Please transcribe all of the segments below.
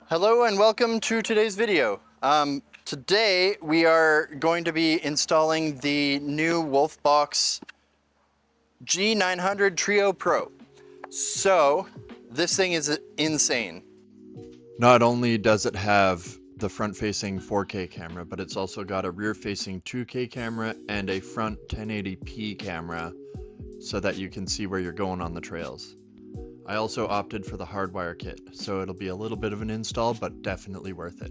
Hello and welcome to today's video. Today we are going to be installing the new Wolfbox G900 Tri Pro. So this thing is insane. Not only does it have the front-facing 4K camera, but it's also got a rear-facing 2K camera and a front 1080p camera so that you can see where you're going on the trails. I also opted for the hardwire kit, so it'll be a little bit of an install, but definitely worth it.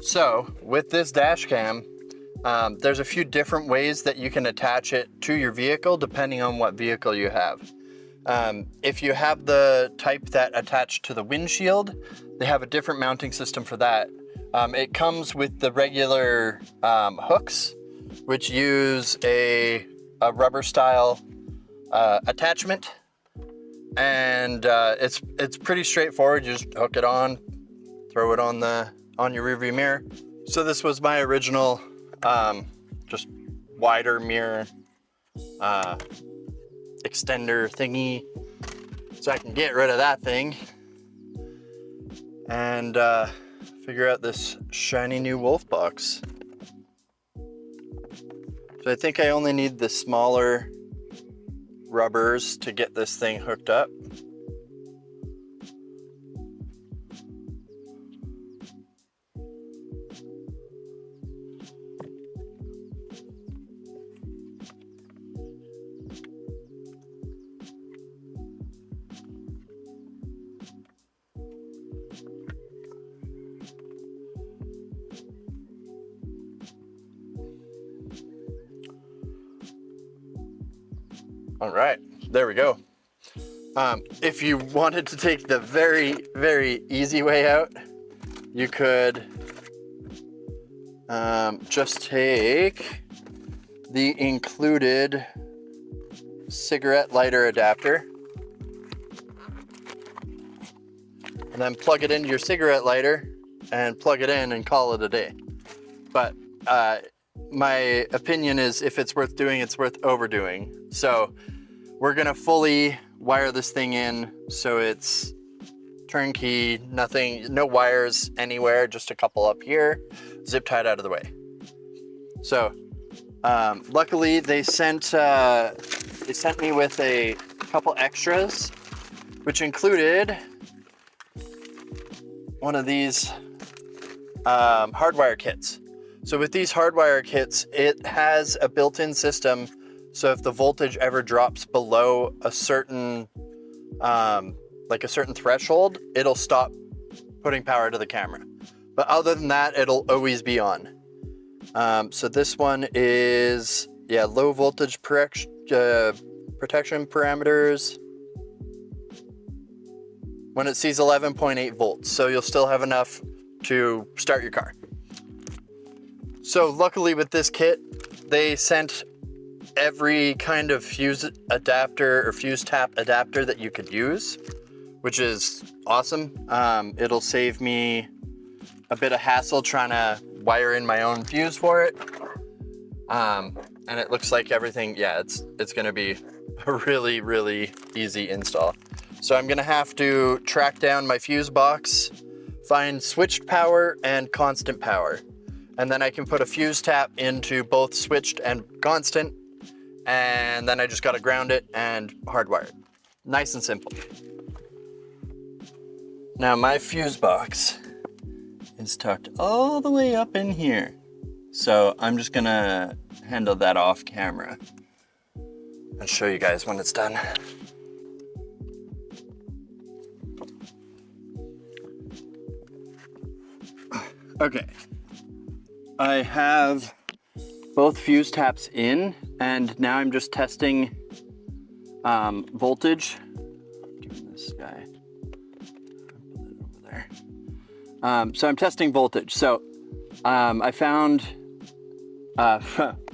So, with this dash cam, there's a few different ways that you can attach it to your vehicle depending on what vehicle you have. If you have the type that attach to the windshield, they have a different mounting system for that. It comes with the regular hooks, which use a rubber style attachment. And it's pretty straightforward. You just hook it on, throw it on your rearview mirror. So this was my original just wider mirror extender thingy, so I can get rid of that thing and figure out this shiny new Wolfbox. So I think I only need the smaller rubbers to get this thing hooked up. All right, there we go. If you wanted to take the very, very easy way out, you could just take the included cigarette lighter adapter and then plug it into your cigarette lighter and plug it in and call it a day. But my opinion is if it's worth doing, it's worth overdoing. So we're gonna fully wire this thing in so it's turnkey, nothing, no wires anywhere, just a couple up here, zip tied out of the way. So luckily they sent me with a couple extras, which included one of these hardwire kits. So with these hardwire kits, it has a built-in system. So if the voltage ever drops below a certain, like a certain threshold, it'll stop putting power to the camera. But other than that, it'll always be on. So this one is, low voltage protection parameters when it sees 11.8 volts. So you'll still have enough to start your car. So luckily with this kit, they sent every kind of fuse adapter or fuse tap adapter that you could use, which is awesome. It'll save me a bit of hassle trying to wire in my own fuse for it. And it looks like everything, it's gonna be a really, really easy install. So I'm gonna have to track down my fuse box, find switched power and constant power. And then I can put a fuse tap into both switched and constant. And then I just gotta ground it and hardwire it. Nice and simple. Now my fuse box is tucked all the way up in here. So I'm just gonna handle that off camera and show you guys when it's done. Okay. I have both fuse taps in, and now I'm just testing voltage. Give this guy, put it over there. So I'm testing voltage. So I found,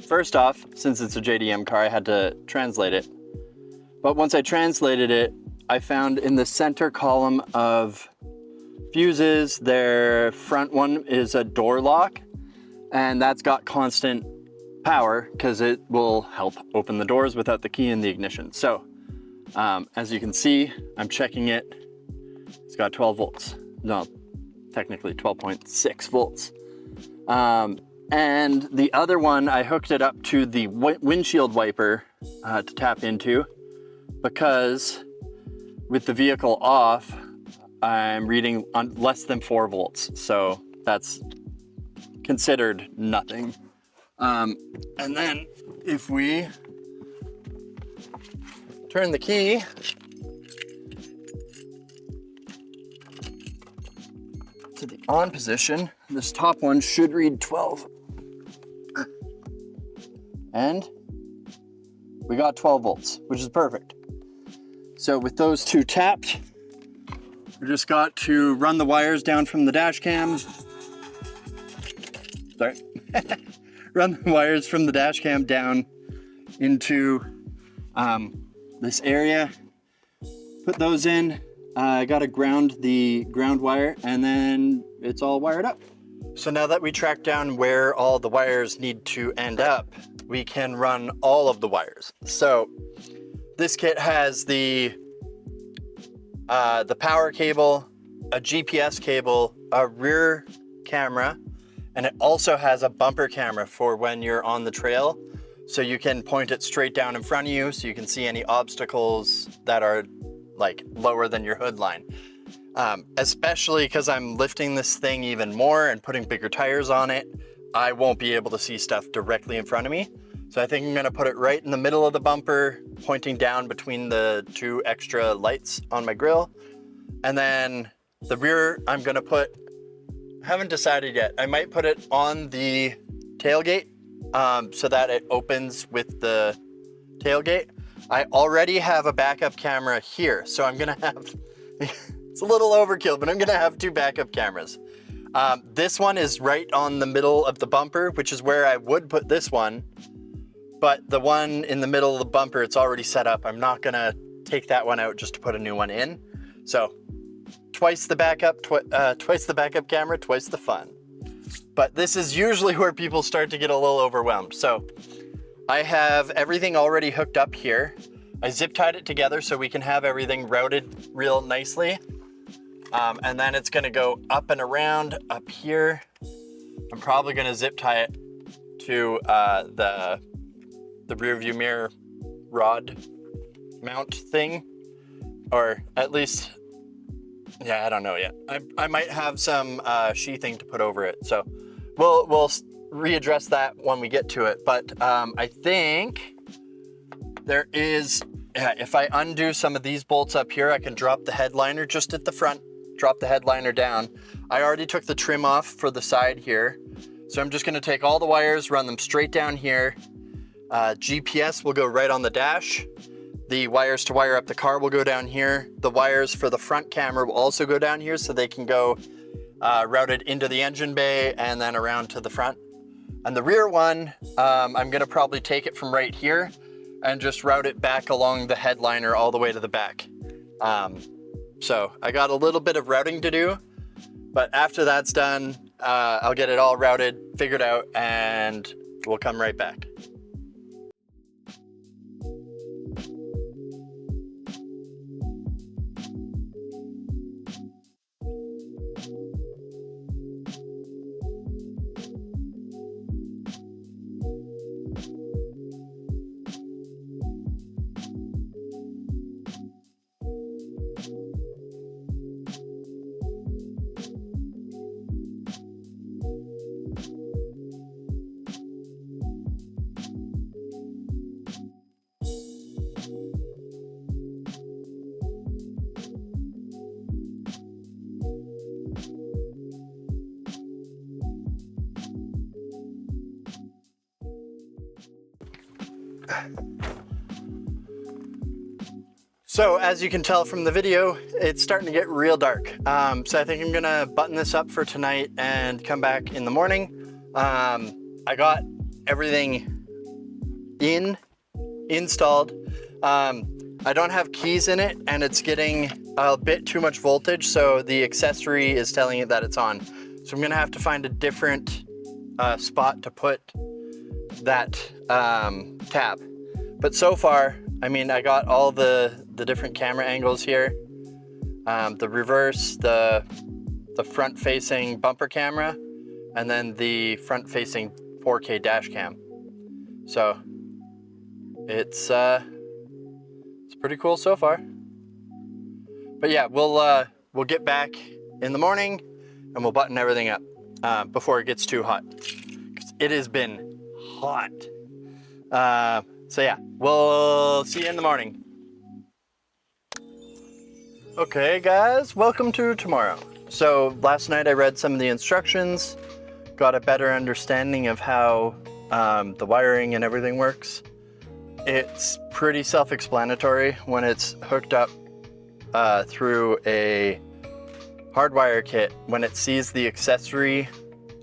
first off, since it's a JDM car, I had to translate it. But once I translated it, I found in the center column of fuses, their front one is a door lock, and that's got constant power because it will help open the doors without the key in the ignition. So as you can see, I'm checking it. It's got 12 volts. no, technically 12.6 volts. And the other one, I hooked it up to the windshield wiper to tap into, because with the vehicle off, I'm reading on less than 4 volts. So that's considered nothing. And then if we turn the key, to the on position, this top one should read 12. And we got 12 volts, which is perfect. So with those two tapped, we just got to run the wires down from the dash cam. Sorry. Run the wires from the dash cam down into this area. Put those in. I got to ground the ground wire, and then it's all wired up. So now that we tracked down where all the wires need to end up, we can run all of the wires. So this kit has the power cable, a GPS cable, a rear camera, and it also has a bumper camera for when you're on the trail. So you can point it straight down in front of you so you can see any obstacles that are like lower than your hood line. Especially because I'm lifting this thing even more and putting bigger tires on it, I won't be able to see stuff directly in front of me. So I think I'm gonna put it right in the middle of the bumper, pointing down between the two extra lights on my grill. And then the rear, I'm gonna put, haven't decided yet, I might put it on the tailgate so that it opens with the tailgate. I already have a backup camera here, so I'm gonna have, it's a little overkill, but I'm gonna have 2 backup cameras. This one is right on the middle of the bumper, which is where I would put this one, but the one in the middle of the bumper, it's already set up. I'm not gonna take that one out just to put a new one in. So twice the backup, twice the backup camera, twice the fun. But this is usually where people start to get a little overwhelmed. So I have everything already hooked up here. I zip tied it together so we can have everything routed real nicely. And then it's gonna go up and around up here. I'm probably gonna zip tie it to the rear view mirror rod mount thing, or at least, yeah, I don't know yet. I might have some sheathing to put over it. So we'll readdress that when we get to it. But I think there is, yeah, if I undo some of these bolts up here, I can drop the headliner just at the front, drop the headliner down. I already took the trim off for the side here. So I'm just gonna take all the wires, run them straight down here. GPS will go right on the dash. The wires to wire up the car will go down here. The wires for the front camera will also go down here so they can go routed into the engine bay and then around to the front. And the rear one, I'm gonna probably take it from right here and just route it back along the headliner all the way to the back. So I got a little bit of routing to do, but after that's done, I'll get it all routed, figured out, and we'll come right back. So as you can tell from the video, it's starting to get real dark. So I think I'm gonna button this up for tonight and come back in the morning. I got everything installed. I don't have keys in it and it's getting a bit too much voltage. So the accessory is telling it that it's on. So I'm gonna have to find a different spot to put that tab. But so far, I mean, I got all the different camera angles here, the reverse, the the front-facing bumper camera, and then the front-facing 4K dash cam. So it's pretty cool so far. But yeah, we'll get back in the morning and we'll button everything up before it gets too hot. 'Cause it has been hot. So yeah, we'll see you in the morning. Okay guys, welcome to tomorrow. So last night I read some of the instructions, got a better understanding of how the wiring and everything works. It's pretty self-explanatory when it's hooked up through a hardwire kit. When it sees the accessory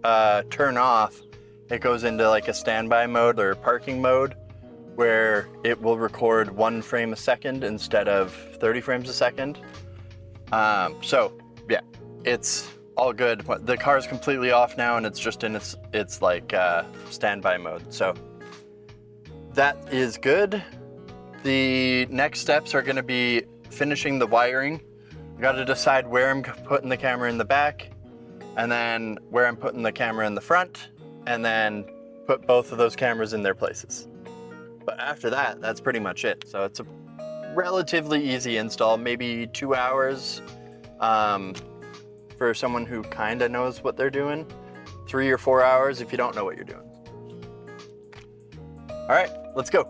turn off, it goes into like a standby mode or parking mode, where it will record 1 frame a second instead of 30 frames a second. So yeah, it's all good. The car is completely off now and it's just in its like standby mode. So that is good. The next steps are gonna be finishing the wiring. I gotta decide where I'm putting the camera in the back, and then where I'm putting the camera in the front, and then put both of those cameras in their places. But after that, that's pretty much it. So it's a relatively easy install, maybe 2 hours for someone who kind of knows what they're doing. 3 or 4 hours if you don't know what you're doing. All right, let's go.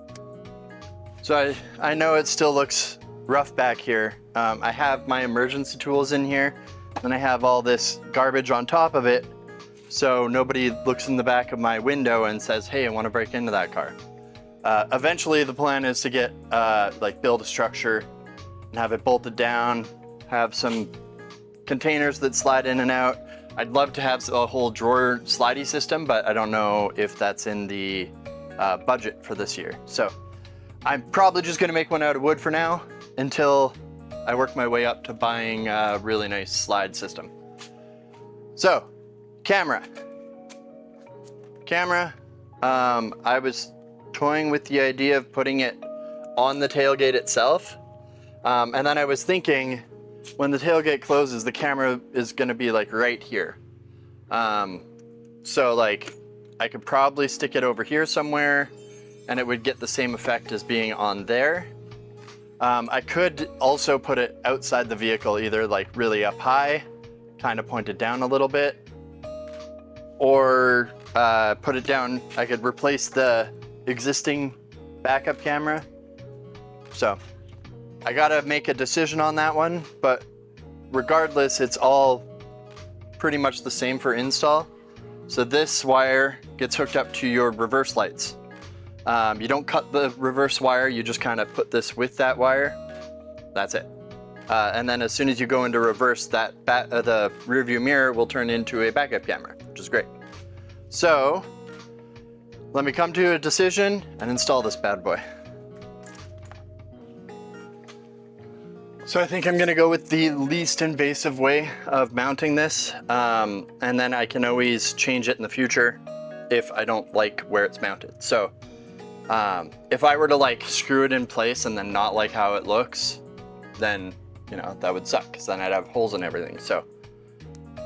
So I know it still looks rough back here. I have my emergency tools in here, and I have all this garbage on top of it, so nobody looks in the back of my window and says, hey, I want to break into that car. Eventually the plan is to get build a structure and have it bolted down, have some containers that slide in and out. I'd love to have a whole drawer slidey system, but I don't know if that's in the budget for this year. So I'm probably just gonna make one out of wood for now until I work my way up to buying a really nice slide system. So, camera. I was toying with the idea of putting it on the tailgate itself. And then I was thinking, when the tailgate closes, the camera is gonna be like right here. So like, I could probably stick it over here somewhere and it would get the same effect as being on there. I could also put it outside the vehicle, either like really up high, kind of pointed down a little bit, or put it down. I could replace the existing backup camera. So I gotta make a decision on that one, but regardless, it's all pretty much the same for install. So this wire gets hooked up to your reverse lights. You don't cut the reverse wire, you just kind of put this with that wire. That's it. And then as soon as you go into reverse, the rear view mirror will turn into a backup camera, which is great. So let me come to a decision and install this bad boy. So I think I'm gonna go with the least invasive way of mounting this, and then I can always change it in the future if I don't like where it's mounted. So if I were to like screw it in place and then not like how it looks, then that would suck, because then I'd have holes in everything. So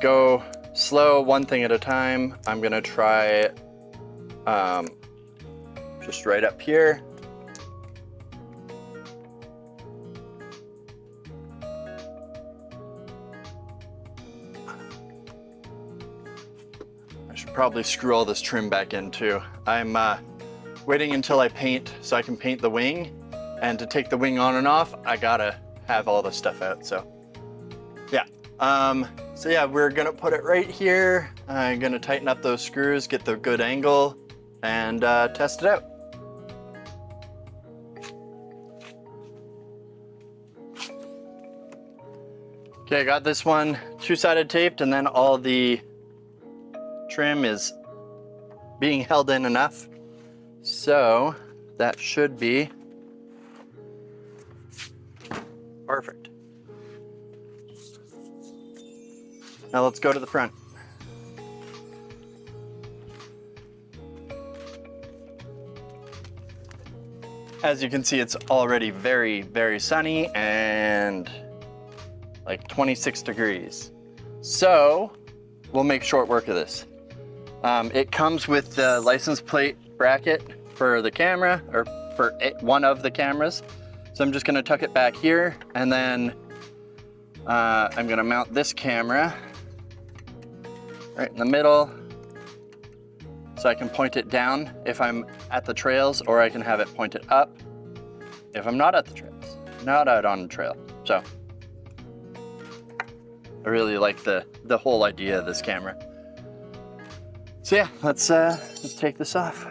go slow, one thing at a time. I'm gonna try just right up here. I should probably screw all this trim back in too. I'm waiting until I paint so I can paint the wing, and to take the wing on and off, I gotta have all the stuff out. So yeah, we're gonna put it right here. I'm gonna tighten up those screws, get the good angle, and test it out. Okay, I got this one two-sided taped, and then all the trim is being held in enough. So that should be perfect. Now let's go to the front. As you can see, it's already very, very sunny and like 26 degrees. So we'll make short work of this. It comes with the license plate bracket for the camera, or for one of the cameras. So I'm just gonna tuck it back here, and then I'm gonna mount this camera right in the middle, so I can point it down if I'm at the trails, or I can have it pointed up if I'm not at the trails, not out on the trail. So I really like the whole idea of this camera. So yeah, let's take this off.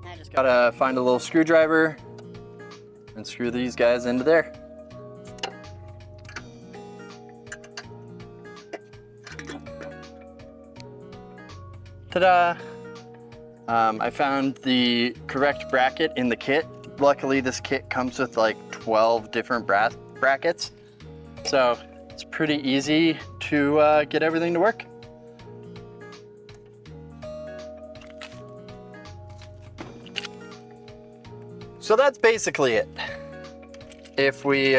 I just gotta find a little screwdriver and screw these guys into there. Ta-da! I found the correct bracket in the kit. Luckily, this kit comes with like 12 different brass brackets, so it's pretty easy to get everything to work. So that's basically it. If we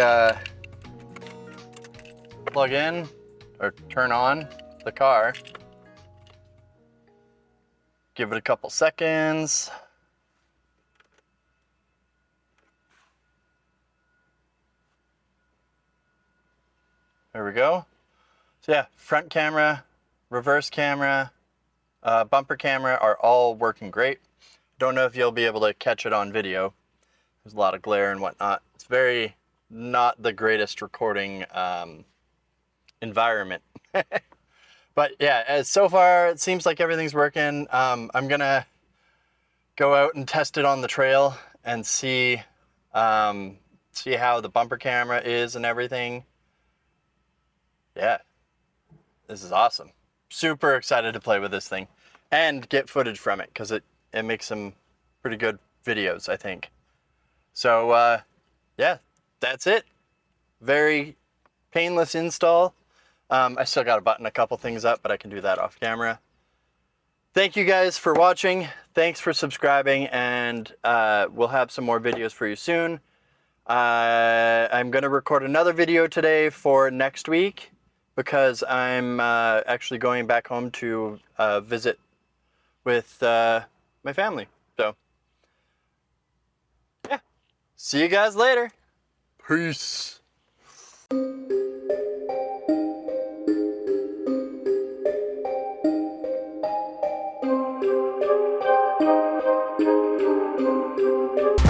plug in or turn on the car, give it a couple seconds. There we go. So yeah, front camera, reverse camera, bumper camera are all working great. Don't know if you'll be able to catch it on video. There's a lot of glare and whatnot. It's very not the greatest recording environment. But yeah, as so far it seems like everything's working. I'm gonna go out and test it on the trail and see how the bumper camera is and everything. Yeah, this is awesome. Super excited to play with this thing and get footage from it, because it makes some pretty good videos, I think. So yeah, that's it. Very painless install. I still got to button a couple things up, but I can do that off camera. Thank you guys for watching. Thanks for subscribing, and we'll have some more videos for you soon. I'm going to record another video today for next week, because I'm actually going back home to visit with my family. So yeah, see you guys later. Peace.